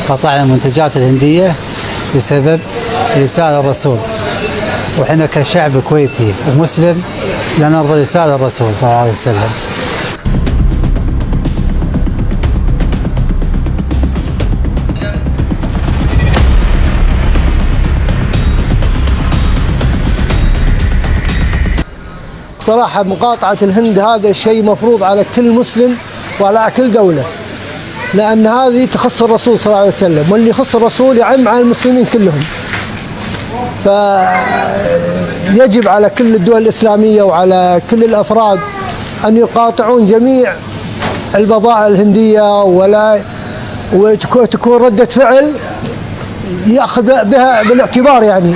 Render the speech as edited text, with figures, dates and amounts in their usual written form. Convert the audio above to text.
قطعنا المنتجات الهندية بسبب رسالة الرسول، وإحنا كشعب كويتي ومسلم لا نرضى رسالة الرسول صلى الله عليه وسلم. صراحة مقاطعة الهند هذا الشيء مفروض على كل مسلم وعلى كل دولة، لأن هذه تخص الرسول صلى الله عليه وسلم، واللي يخص الرسول يعم على المسلمين كلهم. فيجب على كل الدول الإسلامية وعلى كل الأفراد أن يقاطعون جميع البضائع الهندية، وتكون ردة فعل يأخذ بها بالاعتبار يعني.